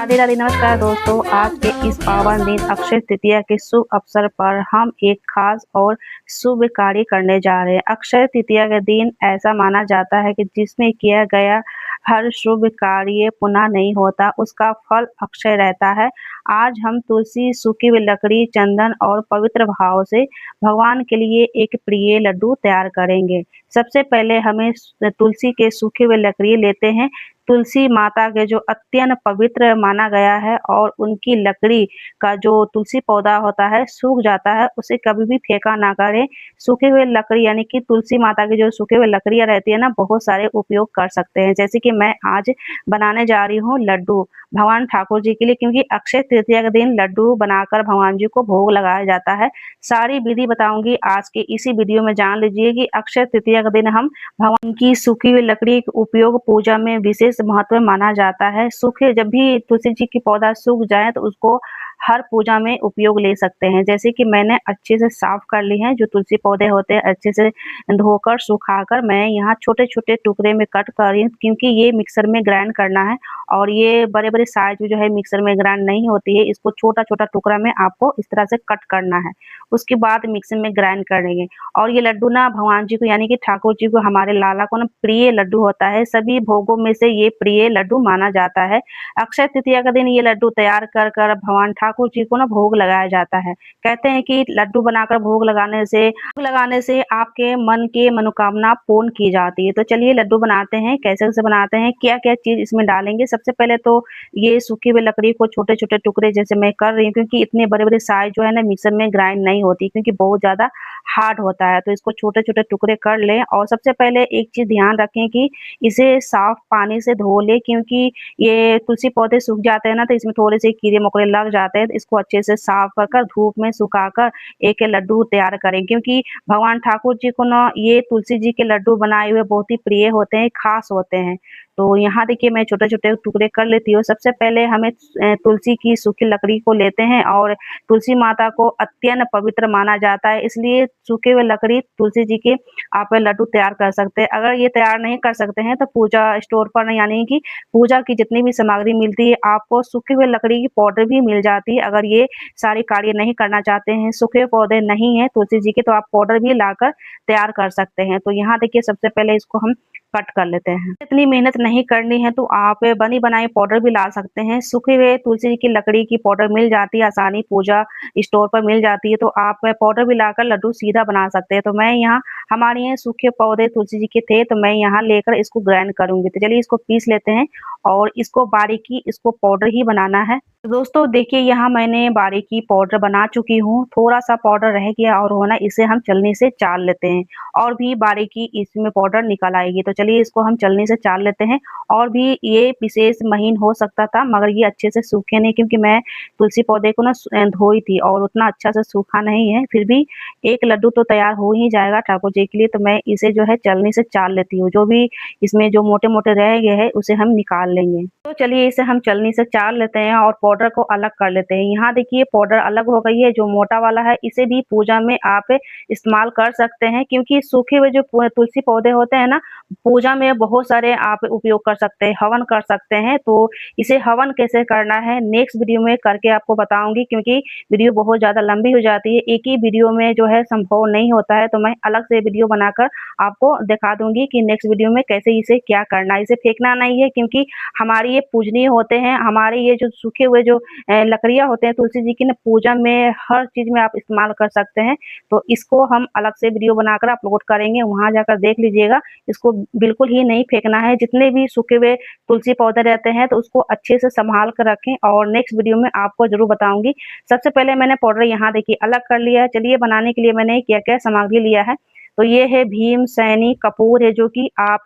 राधे राधे नमस्कार दोस्तों। आज के इस पावन दिन अक्षय तृतीया के शुभ अवसर पर हम एक खास और शुभ कार्य करने जा रहे हैं। अक्षय तृतीया का दिन ऐसा माना जाता है कि जिसमें किया गया हर शुभ कार्य पुनः नहीं होता, उसका फल अक्षय रहता है। आज हम तुलसी, सूखी हुई लकड़ी, चंदन और पवित्र भाव से भगवान के लिए एक प्रिय लड्डू तैयार करेंगे। सबसे पहले हमें तुलसी के सूखे हुए लकड़ी लेते हैं। तुलसी माता के जो अत्यंत पवित्र माना गया है और उनकी लकड़ी का जो तुलसी पौधा होता है सूख जाता है, उसे कभी भी फेंका ना करें। सूखे हुए लकड़ी यानी कि तुलसी माता की जो सूखे हुए लकड़ियाँ रहती है ना, बहुत सारे उपयोग कर सकते हैं। जैसे कि मैं आज बनाने जा रही हूँ लड्डू भगवान ठाकुर जी के लिए, क्योंकि अक्षय तृतीया के दिन लड्डू बनाकर भगवान जी को भोग लगाया जाता है। सारी विधि बताऊंगी आज के इसी वीडियो में। जान लीजिए कि अक्षय तृतीया के दिन हम भगवान की सूखी हुई लकड़ी का उपयोग पूजा में विशेष महत्व माना जाता है। सूखे जब भी तुलसी जी की पौधा सूख जाए तो उसको हर पूजा में उपयोग ले सकते हैं। जैसे कि मैंने अच्छे से साफ कर ली है, जो तुलसी पौधे होते हैं अच्छे से धोकर सुखाकर मैं यहाँ छोटे छोटे टुकड़े में कट कर रही हूँ, क्योंकि ये मिक्सर में ग्राइंड करना है और ये बड़े बड़े साइज में जो है मिक्सर में ग्राइंड नहीं होती है। इसको छोटा छोटा टुकड़ा में आपको इस तरह से कट करना है, उसके बाद मिक्सर में ग्राइंड करेंगे। और ये लड्डू ना भगवान जी को यानी कि ठाकुर जी को, हमारे लाला को ना प्रिय लड्डू होता है। सभी भोगों में से ये प्रिय लड्डू माना जाता है। अक्षय तृतीया का दिन ये लड्डू तैयार कर कर भगवान ठाकुर जी को ना भोग लगाया जाता है। कहते हैं कि लड्डू बनाकर भोग लगाने से आपके मन की मनोकामना पूर्ण की जाती है। तो चलिए लड्डू बनाते हैं, कैसे कैसे बनाते हैं, क्या क्या चीज इसमें डालेंगे। सबसे पहले तो ये सूखी हुई लकड़ी को छोटे छोटे टुकड़े जैसे मैं कर रही हूँ, क्योंकि इतने बड़े बड़े साइज जो है ना मिक्सर में ग्राइंड नहीं होती, क्योंकि बहुत ज्यादा हार्ड होता है। तो इसको छोटे छोटे टुकड़े कर लें। और सबसे पहले एक चीज ध्यान रखें कि इसे साफ पानी से धो ले, क्योंकि ये तुलसी पौधे सूख जाते हैं ना, तो इसमें थोड़े से कीड़े मकोड़े लग जाते हैं। तो इसको अच्छे से साफ कर कर धूप में सुखाकर एक लड्डू तैयार करें, क्योंकि भगवान ठाकुर जी को ना ये तुलसी जी के लड्डू बनाए हुए बहुत ही प्रिय होते हैं, खास होते हैं। तो यहाँ देखिए मैं छोटे छोटे टुकड़े कर लेती हूँ। सबसे पहले हमें तुलसी की सूखी लकड़ी को लेते हैं, और तुलसी माता को अत्यंत पवित्र माना जाता है, इसलिए सूखे हुए लकड़ी तुलसी जी के आप लड्डू तैयार कर सकते हैं। अगर ये तैयार नहीं कर सकते हैं तो पूजा स्टोर पर यानी कि पूजा की जितनी भी सामग्री मिलती है, आपको सूखे हुए लकड़ी की पाउडर भी मिल जाती है। अगर ये सारे कार्य नहीं करना चाहते हैं, सूखे पौधे नहीं है तुलसी जी के, तो आप पाउडर भी लाकर तैयार कर सकते हैं। तो यहाँ देखिए सबसे पहले इसको हम कट कर लेते हैं। इतनी मेहनत नहीं करनी है तो आप बनी बनाई पाउडर भी ला सकते हैं। सूखे हुए तुलसी जी की लकड़ी की पाउडर मिल जाती है आसानी, पूजा स्टोर पर मिल जाती है, तो आप पाउडर भी लाकर लड्डू सीधा बना सकते हैं। तो मैं यहाँ हमारे यहाँ सूखे पौधे तुलसी जी के थे, तो मैं यहाँ लेकर इसको ग्राइंड करूंगी। तो चलिए इसको पीस लेते हैं और इसको बारीकी इसको पाउडर ही बनाना है। तो दोस्तों देखिए यहाँ मैंने बारीकी पाउडर बना चुकी हूँ। थोड़ा सा पाउडर रह गया और होना, इसे हम चलनी से चाल लेते हैं और भी बारीकी इसमें पाउडर निकल आएगी। तो चलिए इसको हम चलनी से चाल लेते हैं। और भी ये विशेष महीन हो सकता था, मगर ये अच्छे से सूखे नहीं, क्योंकि मैं तुलसी पौधे को ना धोई थी और उतना अच्छा से सूखा नहीं है। फिर भी एक लड्डू तो तैयार हो ही जाएगा ठाकुर जी के लिए, तो मैं इसे जो है चलनी से चाल लेती हूँ। जो भी इसमें जो मोटे मोटे रह गए हैं उसे हम निकाल लेंगे। तो चलिए इसे हम चलनी से चाल लेते हैं और पाउडर को अलग कर लेते हैं। यहाँ देखिए पाउडर अलग हो गई है। जो मोटा वाला है इसे भी पूजा में आप इस्तेमाल कर सकते हैं, क्योंकि सूखे हुए जो तुलसी पौधे होते हैं ना, पूजा में बहुत सारे आप उपयोग कर सकते हैं, हवन कर सकते हैं। तो इसे हवन कैसे करना है नेक्स्ट वीडियो में करके आपको बताऊंगी, क्योंकि वीडियो बहुत ज्यादा लंबी हो जाती है, एक ही वीडियो में जो है संभव नहीं होता है। तो मैं अलग से वीडियो बनाकर आपको दिखा दूंगी कि नेक्स्ट वीडियो में कैसे इसे क्या करना है। इसे फेंकना नहीं है, क्योंकि हमारे ये पूजनीय होते हैं। हमारे ये जो सूखे हुए जो लकड़ियां होते हैं तुलसी जी की ना, पूजा में हर चीज में आप इस्तेमाल कर सकते हैं। तो इसको हम अलग से वीडियो बनाकर अपलोड करेंगे, वहां जाकर देख लीजिएगा। इसको बिल्कुल ही नहीं फेंकना है। जितने भी सूखे हुए तुलसी पौधे रहते हैं तो उसको अच्छे से संभाल कर रखें, और नेक्स्ट वीडियो में आपको जरूर बताऊंगी। सबसे पहले मैंने पाउडर यहाँ देखिए अलग कर लिया है। चलिए बनाने के लिए मैंने क्या क्या सामग्री लिया है। तो ये है भीम सैनी कपूर है, जो कि आप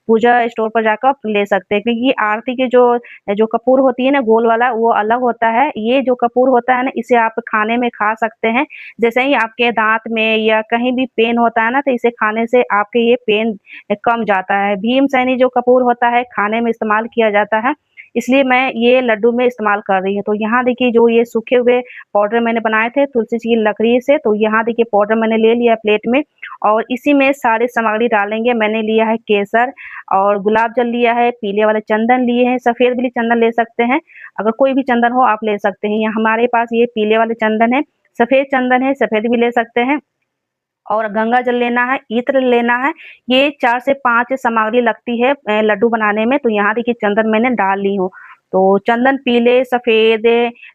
पूजा स्टोर पर जाकर ले सकते हैं, क्योंकि आरती के जो कपूर होती है ना गोल वाला, वो अलग होता है। ये जो कपूर होता है ना, इसे आप खाने में खा सकते हैं। जैसे ही आपके दांत में या कहीं भी पेन होता है ना, तो इसे खाने से आपके ये पेन कम जाता है। भीम सैनी जो कपूर होता है खाने में इस्तेमाल किया जाता है। इसलिए मैं ये लड्डू में इस्तेमाल कर रही हूँ। तो यहाँ देखिए जो ये सूखे हुए पाउडर मैंने बनाए थे तुलसी जी की लकड़ी से, तो यहाँ देखिए पाउडर मैंने ले लिया प्लेट में और इसी में सारी सामग्री डालेंगे। मैंने लिया है केसर और गुलाब जल लिया है, पीले वाले चंदन लिए हैं, सफ़ेद भी चंदन ले सकते हैं, अगर कोई भी चंदन हो आप ले सकते हैं। यहाँ हमारे पास ये पीले वाले चंदन है, सफ़ेद चंदन है, सफ़ेद भी ले सकते हैं और गंगा जल लेना है, इत्र लेना है। ये 4 से 5 सामग्री लगती है लड्डू बनाने में। तो यहाँ देखिए चंदन मैंने डाल ली हूँ। तो चंदन पीले, सफ़ेद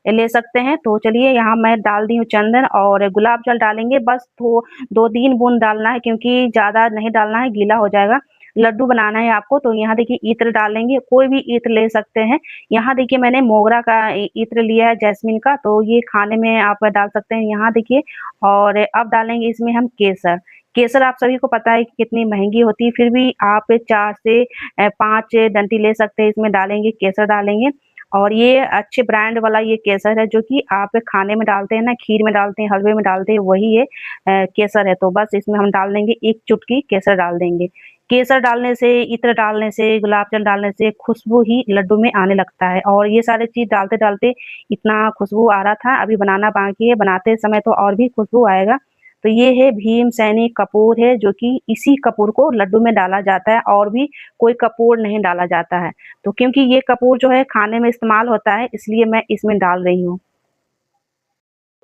ले सकते हैं। तो चलिए यहाँ मैं डाल दी हूँ चंदन और गुलाब जल डालेंगे, बस 2-3 बूंद डालना है क्योंकि ज़्यादा नहीं डालना है, गीला हो जाएगा। लड्डू बनाना है आपको तो यहाँ देखिए इत्र डालेंगे, कोई भी इत्र ले सकते हैं। यहाँ देखिए मैंने मोगरा का इत्र लिया है, जैस्मिन का, तो ये खाने में आप डाल सकते हैं। यहाँ देखिए और अब डालेंगे इसमें हम केसर। केसर आप सभी को पता है कि कितनी महँगी होती है, फिर भी आप 4 से 5 डंडी ले सकते हैं, इसमें डालेंगे, केसर डालेंगे। और ये अच्छे ब्रांड वाला ये केसर है जो कि आप खाने में डालते हैं ना, खीर में डालते हैं, हलवे में डालते हैं, वही ये केसर है। तो बस इसमें हम डाल देंगे 1 चुटकी केसर डाल देंगे। केसर डालने से, इत्र डालने से, गुलाब जल डालने से खुशबू ही लड्डू में आने लगता है और ये सारी चीज़ डालते-डालते इतना खुशबू आ रहा था, अभी बनाना बाकी है, बनाते समय तो और भी खुशबू आएगा। तो ये है भीम सैनिक कपूर है जो कि इसी कपूर को लड्डू में डाला जाता है और भी कोई कपूर नहीं डाला जाता है। तो क्योंकि ये कपूर जो है खाने में इस्तेमाल होता है इसलिए मैं इसमें डाल रही हूँ।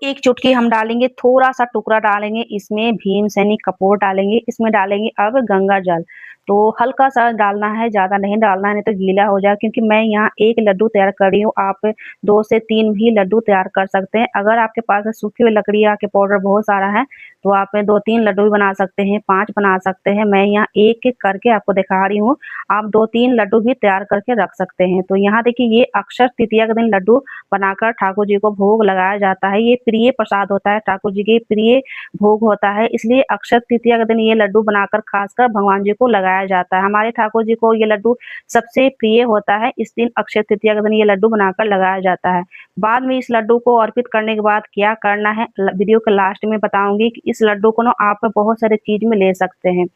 1 चुटकी हम डालेंगे, थोड़ा-सा टुकड़ा डालेंगे, इसमें भीम सैनिक कपूर डालेंगे, इसमें डालेंगे अब गंगा जल। तो हल्का-सा डालना है, ज़्यादा नहीं डालना है, नहीं तो गीला हो जाएगा क्योंकि मैं यहाँ 1 लड्डू तैयार कर रही हूँ, आप 2 से 3 भी लड्डू तैयार कर सकते हैं। अगर आपके पास सूखी हुई लकड़ियाँ के पाउडर बहुत सारा है, तो आप 2-3 लड्डू भी बना सकते हैं, 5 बना सकते हैं। मैं यहाँ एक-एक करके आपको दिखा रही हूँ, आप 2-3 लड्डू भी तैयार करके रख सकते हैं। तो यहाँ देखिए ये अक्षय तृतीया के दिन लड्डू बनाकर ठाकुर जी को भोग लगाया जाता है। ये प्रिय प्रसाद होता है, ठाकुर जी के प्रिय भोग होता है, इसलिए अक्षय तृतीया के दिन ये लड्डू बनाकर खासकर भगवान जी को लगाया जाता है। हमारे ठाकुर जी को ये लड्डू सबसे प्रिय होता है, इस दिन अक्षय तृतीया के दिन ये लड्डू बनाकर लगाया जाता है। बाद में इस लड्डू को अर्पित करने के बाद क्या करना है, वीडियो के लास्ट में बताऊँगी कि इस लड्डू को ना आप बहुत सारे चीज़ में ले सकते हैं।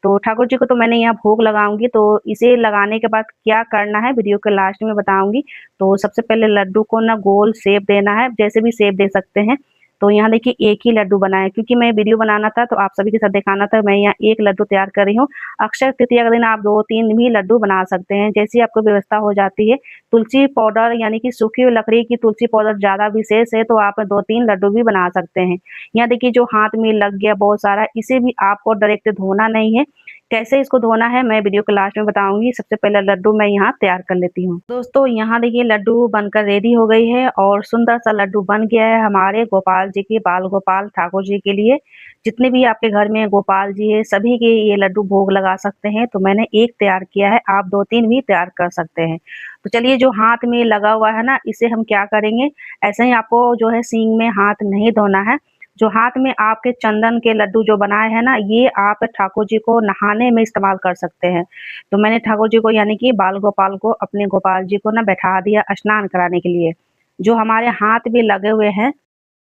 तो ठाकुर जी को तो मैंने यहाँ भोग लगाऊँगी, तो इसे लगाने के बाद क्या करना है वीडियो के लास्ट में बताऊँगी। तो सबसे पहले लड्डू को ना गोल शेप देना है, जैसे भी शेप दे सकते हैं। तो यहाँ देखिए एक ही लड्डू बना है क्योंकि मैं वीडियो बनाना था तो आप सभी के साथ दिखाना था, मैं यहाँ 1 लड्डू तैयार कर रही हूँ। अक्षय तृतीया के दिन आप 2-3 भी लड्डू बना सकते हैं, जैसी आपको व्यवस्था हो जाती है। तुलसी पाउडर यानी कि सूखी हुई लकड़ी की तुलसी पाउडर ज़्यादा विशेष है तो आप 2-3 लड्डू भी बना सकते हैं। यहाँ देखिए जो हाथ में लग गया बहुत सारा, इसे भी आपको डायरेक्ट धोना नहीं है, कैसे इसको धोना है मैं वीडियो के लास्ट में बताऊंगी। सबसे पहले लड्डू मैं यहाँ तैयार कर लेती हूँ। दोस्तों यहाँ देखिए लड्डू बनकर रेडी हो गई है और सुंदर सा लड्डू बन गया है हमारे गोपाल जी के, बाल गोपाल ठाकुर जी के लिए। जितने भी आपके घर में गोपाल जी है सभी के ये लड्डू भोग लगा सकते हैं। तो मैंने 1 तैयार किया है, आप 2-3 भी तैयार कर सकते हैं। तो चलिए जो हाथ में लगा हुआ है ना, इसे हम क्या करेंगे, ऐसे ही आपको जो है सींग में हाथ नहीं धोना है। जो हाथ में आपके चंदन के लड्डू जो बनाए हैं ना, ये आप ठाकुर जी को नहाने में इस्तेमाल कर सकते हैं। तो मैंने ठाकुर जी को यानी कि बाल गोपाल को, अपने गोपाल जी को ना बैठा दिया स्नान कराने के लिए। जो हमारे हाथ भी लगे हुए हैं,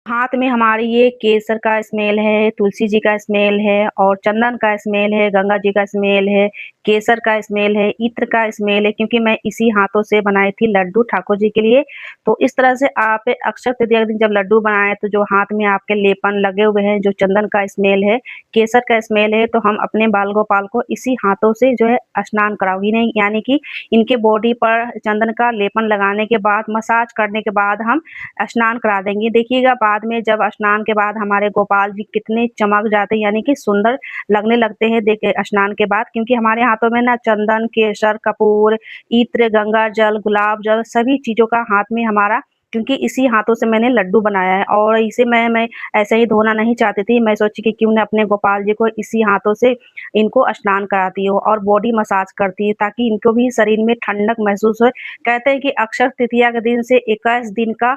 हाथ में हमारे ये केसर का स्मेल है, तुलसी जी का स्मेल है और चंदन का स्मेल है, गंगा जी का स्मेल है, केसर का स्मेल है, इत्र का स्मेल है क्योंकि मैं इसी हाथों से बनाई थी लड्डू ठाकुर जी के लिए। तो इस तरह से आप अक्षय तृतीया के दिन जब लड्डू बनाएँ तो जो हाथ में आपके लेपन लगे हुए हैं, जो चंदन का स्मेल है, केसर का स्मेल है, तो हम अपने बाल गोपाल को इसी हाथों से जो है स्नान कराऊँगी नहीं, यानी कि इनके बॉडी पर चंदन का लेपन लगाने के बाद, मसाज करने के बाद हम स्नान करा देंगे। देखिएगा बाद में जब स्नान के बाद हमारे गोपाल जी कितने चमक जाते हैं, यानी कि सुंदर लगने लगते हैं देखिए स्नान के बाद, क्योंकि हमारे हाथों में ना चंदन, केसर, कपूर, इत्र, गंगा जल, गुलाब जल सभी चीज़ों का हाथ में हमारा, क्योंकि इसी हाथों से मैंने लड्डू बनाया है और इसे मैं ऐसे ही धोना नहीं चाहती थी। मैं सोची कि क्यों ना अपने गोपाल जी को इसी हाथों से इनको स्नान कराती हूँ और बॉडी मसाज करती है ताकि इनको भी शरीर में ठंडक महसूस हो। कहते हैं कि अक्षय तृतीया के दिन से 21 दिन का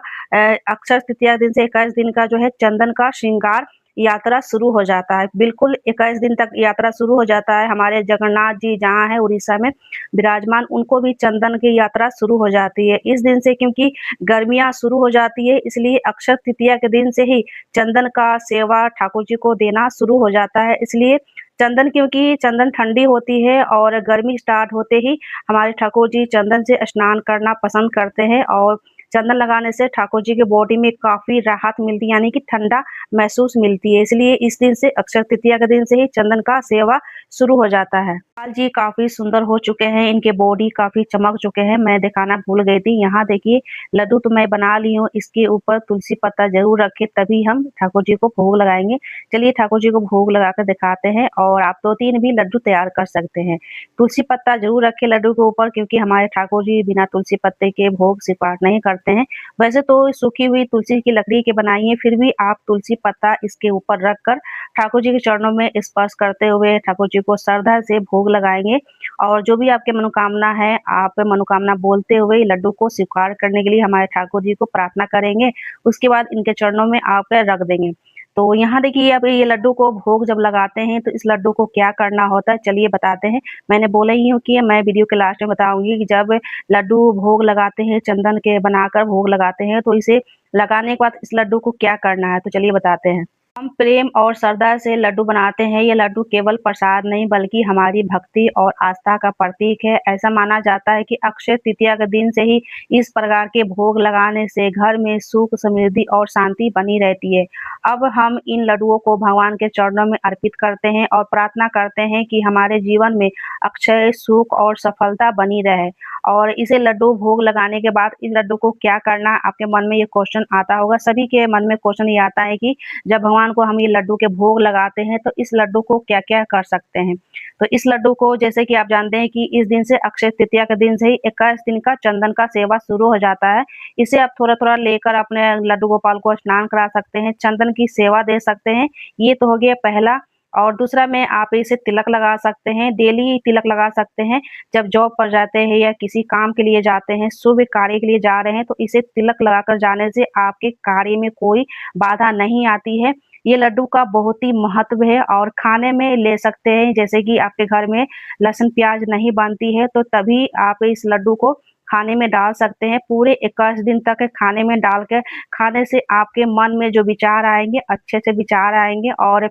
अक्षय तृतीया दिन से 21 दिन का जो है चंदन का श्रृंगार यात्रा शुरू हो जाता है। बिल्कुल 21 दिन तक यात्रा शुरू हो जाता है। हमारे जगन्नाथ जी जहाँ हैं उड़ीसा में विराजमान, उनको भी चंदन की यात्रा शुरू हो जाती है। इस दिन से क्योंकि गर्मियाँ शुरू हो जाती है इसलिए अक्षय तृतीया के दिन से ही चंदन का सेवा ठाकुर जी को देना शुरू हो जाता है। इसलिए चंदन क्योंकि चंदन ठंडी होती है और गर्मी स्टार्ट होते ही हमारे ठाकुर जी चंदन से स्नान करना पसंद करते हैं और चंदन लगाने से ठाकुर जी के बॉडी में काफ़ी राहत मिलती है यानी कि ठंडा महसूस मिलती है। इसलिए इस दिन से अक्षय तृतीया के दिन से ही चंदन का सेवा शुरू हो जाता है। लाल जी काफ़ी सुंदर हो चुके हैं, इनके बॉडी काफ़ी चमक चुके हैं। मैं दिखाना भूल गई थी। यहाँ देखिए लड्डू तो मैं बना ली हूँ, इसके ऊपर तुलसी पत्ता ज़रूर रखें तभी हम ठाकुर जी को भोग लगाएँगे। चलिए ठाकुर जी को भोग लगा कर दिखाते हैं और आप 2-3 भी लड्डू तैयार कर सकते हैं। तुलसी पत्ता ज़रूर रखें लड्डू के ऊपर क्योंकि हमारे ठाकुर जी बिना तुलसी पत्ते के भोग स्वीकार नहीं करते हैं। वैसे तो सूखी हुई तुलसी की लकड़ी के बनाई है, फिर भी आप तुलसी पत्ता इसके ऊपर रखकर ठाकुर जी के चरणों में स्पर्श करते हुए ठाकुर जी को श्रद्धा से भोग लगाएँगे और जो भी आपकी मनोकामना है, आप मनोकामना बोलते हुए लड्डू को स्वीकार करने के लिए हमारे ठाकुर जी को प्रार्थना करेंगे। उसके बाद इनके चरणों में आप रख देंगे। तो यहाँ देखिए अब ये लड्डू को भोग जब लगाते हैं तो इस लड्डू को क्या करना होता है चलिए बताते हैं। मैंने बोला ही हूँ कि मैं वीडियो के लास्ट में बताऊँगी कि जब लड्डू भोग लगाते हैं, चंदन के बनाकर भोग लगाते हैं तो इसे लगाने के बाद इस लड्डू को क्या करना है तो चलिए बताते हैं। हम प्रेम और श्रद्धा से लड्डू बनाते हैं। ये लड्डू केवल प्रसाद नहीं बल्कि हमारी भक्ति और आस्था का प्रतीक है। ऐसा माना जाता है कि अक्षय तृतीया के दिन से ही इस प्रकार के भोग लगाने से घर में सुख, समृद्धि और शांति बनी रहती है। अब हम इन लड्डुओं को भगवान के चरणों में अर्पित करते हैं और प्रार्थना करते हैं कि हमारे जीवन में अक्षय सुख और सफलता बनी रहे। और इसे लड्डू भोग लगाने के बाद इस लड्डू को क्या करना है आपके मन में ये क्वेश्चन आता होगा। सभी के मन में क्वेश्चन ये आता है कि जब भगवान को हम ये लड्डू के भोग लगाते हैं तो इस लड्डू को क्या-क्या कर सकते हैं। तो इस लड्डू को जैसे कि आप जानते हैं कि इस दिन से अक्षय तृतीया के दिन से ही 21 दिन का चंदन का सेवा शुरू हो जाता है। इसे आप थोड़ा-थोड़ा लेकर अपने लड्डू गोपाल को स्नान करा सकते हैं, चंदन की सेवा दे सकते हैं। ये तो हो गया पहला और दूसरा में आप इसे तिलक लगा सकते हैं, डेली तिलक लगा सकते हैं। जब जॉब पर जाते हैं या किसी काम के लिए जाते हैं, शुभ कार्य के लिए जा रहे हैं तो इसे तिलक लगाकर जाने से आपके कार्य में कोई बाधा नहीं आती है। ये लड्डू का बहुत ही महत्व है और खाने में ले सकते हैं जैसे कि आपके घर में लहसुन प्याज नहीं बनती है तो तभी आप इस लड्डू को खाने में डाल सकते हैं। पूरे 21 दिन तक खाने में डाल के खाने से आपके मन में जो विचार आएँगे, अच्छे से विचार आएँगे और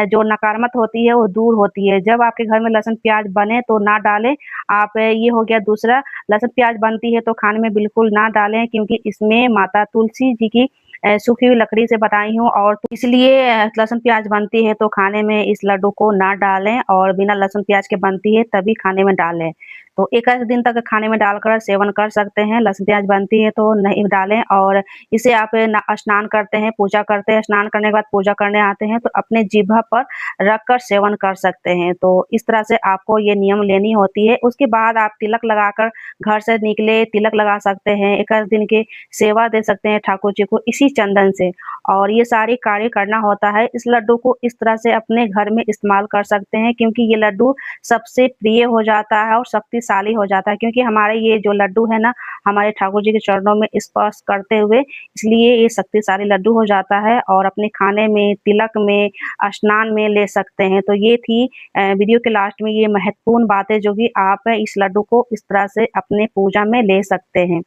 जो नकारात्मक होती है वो दूर होती है। जब आपके घर में लहसुन प्याज बने तो ना डालें। आप ये हो गया दूसरा, लहसुन प्याज बनती है तो खाने में बिल्कुल ना डालें क्योंकि इसमें माता तुलसी जी की सूखी हुई लकड़ी से बनाई हूँ और तो इसलिए लहसुन प्याज बनती है तो खाने में इस लड्डू को ना डालें और बिना लहसुन प्याज के बनती है तभी खाने में डालें। तो 21 दिन तक खाने में डालकर सेवन कर सकते हैं, लहसुन प्याज बनती है तो नहीं डालें और इसे आप ना स्नान करते हैं, पूजा करते हैं, स्नान करने के बाद पूजा करने आते हैं तो अपने जिह्वा पर रखकर सेवन कर सकते हैं। तो इस तरह से आपको ये नियम लेनी होती है। उसके बाद आप तिलक लगाकर घर से निकले, तिलक लगा सकते हैं, 21 दिन की सेवा दे सकते हैं ठाकुर जी को इसी चंदन से और ये सारे कार्य करना होता है। इस लड्डू को इस तरह से अपने घर में इस्तेमाल कर सकते हैं क्योंकि ये लड्डू सबसे प्रिय हो जाता है और शक्तिशाली हो जाता है क्योंकि हमारे ये जो लड्डू है ना, हमारे ठाकुर जी के चरणों में स्पर्श करते हुए इसलिए ये शक्तिशाली लड्डू हो जाता है और अपने खाने में, तिलक में, स्नान में ले सकते हैं। तो ये थी वीडियो के लास्ट में ये महत्वपूर्ण बातें जो कि आप इस लड्डू को इस तरह से अपने पूजा में ले सकते हैं।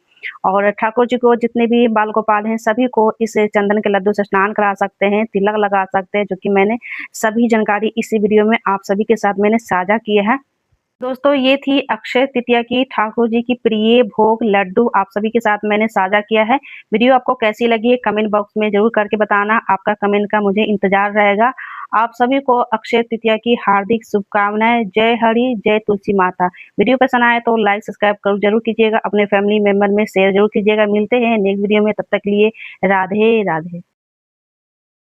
और ठाकुर जी को जितने भी बाल गोपाल हैं सभी को इस चंदन के लड्डू से स्नान करा सकते हैं, तिलक लगा सकते हैं जो कि मैंने सभी जानकारी इसी वीडियो में आप सभी के साथ मैंने साझा किए हैं। दोस्तों ये थी अक्षय तृतीया की ठाकुर जी की प्रिय भोग लड्डू आप सभी के साथ मैंने साझा किया है। वीडियो आपको कैसी लगी है कमेंट बॉक्स में ज़रूर करके बताना, आपका कमेंट का मुझे इंतज़ार रहेगा। आप सभी को अक्षय तृतीया की हार्दिक शुभकामनाएँ। जय हरि, जय तुलसी माता। वीडियो पसंद आए तो लाइक, सब्सक्राइब ज़रूर कीजिएगा, अपने फैमिली मेंबर में शेयर ज़रूर कीजिएगा। मिलते हैं नेक्स्ट वीडियो में, तब तक के लिए राधे राधे।